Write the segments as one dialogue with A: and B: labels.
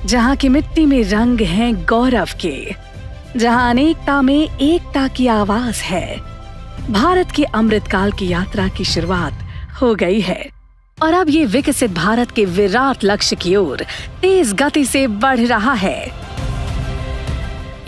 A: जहाँ की मिट्टी में रंग हैं गौरव के, जहाँ अनेकता में एकता की आवाज है। भारत के अमृतकाल की यात्रा की शुरुआत हो गई है और अब ये विकसित भारत के विराट लक्ष्य की ओर तेज गति से बढ़ रहा है।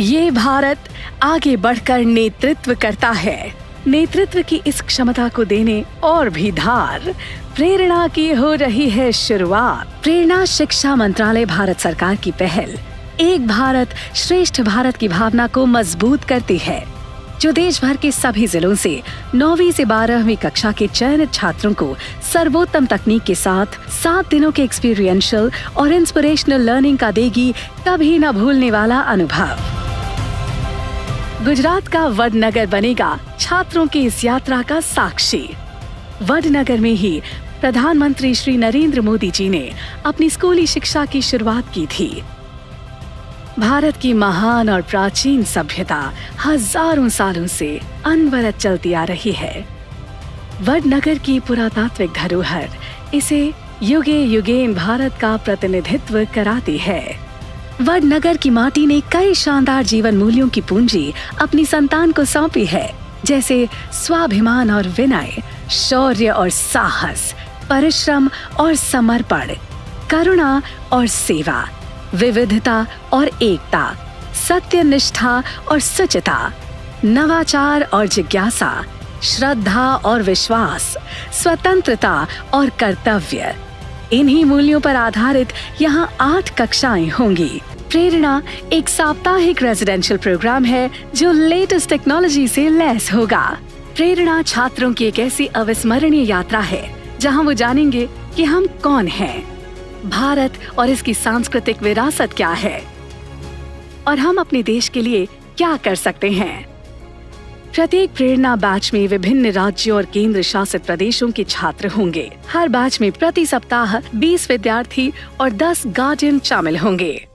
A: ये भारत आगे बढ़कर नेतृत्व करता है। नेतृत्व की इस क्षमता को देने और भी धार प्रेरणा की हो रही है शुरुआत। प्रेरणा शिक्षा मंत्रालय भारत सरकार की पहल एक भारत श्रेष्ठ भारत की भावना को मजबूत करती है, जो देश भर के सभी जिलों से 9वीं से 12वीं कक्षा के चयनित छात्रों को सर्वोत्तम तकनीक के साथ 7 दिनों के एक्सपीरियंशियल और इंस्पिरेशनल लर्निंग का देगी कभी न भूलने वाला अनुभव। गुजरात का वडनगर बनेगा छात्रों की इस यात्रा का साक्षी। वडनगर में ही प्रधानमंत्री श्री नरेंद्र मोदी जी ने अपनी स्कूली शिक्षा की शुरुआत की थी। भारत की महान और प्राचीन सभ्यता हजारों सालों से अनवरत चलती आ रही है। वडनगर की पुरातात्विक धरोहर इसे युगे युगेन भारत का प्रतिनिधित्व कराती है। वडनगर की माटी ने कई शानदार जीवन मूल्यों की पूंजी अपनी संतान को सौंपी है, जैसे स्वाभिमान और विनय, शौर्य और साहस, परिश्रम और समर्पण, करुणा और सेवा, विविधता और एकता, सत्यनिष्ठा और सुचिता, नवाचार और जिज्ञासा, श्रद्धा और विश्वास, स्वतंत्रता और कर्तव्य। इन्हीं मूल्यों पर आधारित यहाँ 8 कक्षाएं होंगी। प्रेरणा एक साप्ताहिक रेजिडेंशियल प्रोग्राम है जो लेटेस्ट टेक्नोलॉजी से लैस होगा। प्रेरणा छात्रों की एक ऐसी अविस्मरणीय यात्रा है जहाँ वो जानेंगे कि हम कौन हैं, भारत और इसकी सांस्कृतिक विरासत क्या है और हम अपने देश के लिए क्या कर सकते हैं। प्रत्येक प्रेरणा बैच में विभिन्न राज्यों और केंद्र शासित प्रदेशों के छात्र होंगे। हर बैच में प्रति सप्ताह 20 विद्यार्थी और 10 गार्डियन शामिल होंगे।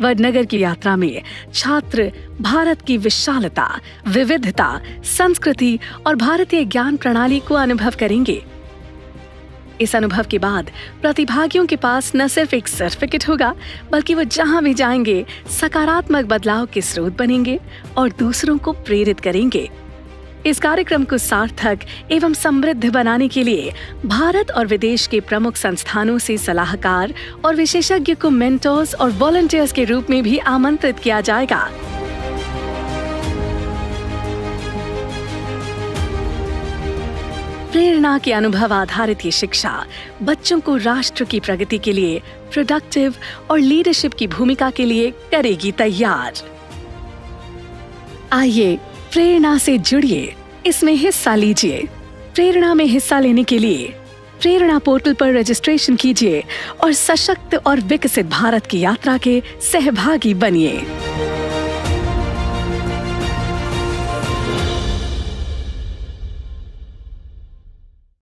A: वडनगर की यात्रा में छात्र भारत की विशालता, विविधता, संस्कृति और भारतीय ज्ञान प्रणाली को अनुभव करेंगे। इस अनुभव के बाद प्रतिभागियों के पास न सिर्फ एक सर्टिफिकेट होगा, बल्कि वो जहां भी जाएंगे सकारात्मक बदलाव के स्रोत बनेंगे और दूसरों को प्रेरित करेंगे। इस कार्यक्रम को सार्थक एवं समृद्ध बनाने के लिए भारत और विदेश के प्रमुख संस्थानों से सलाहकार और विशेषज्ञ को मेंटर्स और वॉलंटियर्स के रूप में भी आमंत्रित किया जाएगा। प्रेरणा के अनुभव आधारित ये शिक्षा बच्चों को राष्ट्र की प्रगति के लिए प्रोडक्टिव और लीडरशिप की भूमिका के लिए करेगी तैयार। आइए प्रेरणा से जुड़िए, इसमें हिस्सा लीजिए। प्रेरणा में हिस्सा लेने के लिए प्रेरणा पोर्टल पर रजिस्ट्रेशन कीजिए और सशक्त और विकसित भारत की यात्रा के सहभागी बनिए।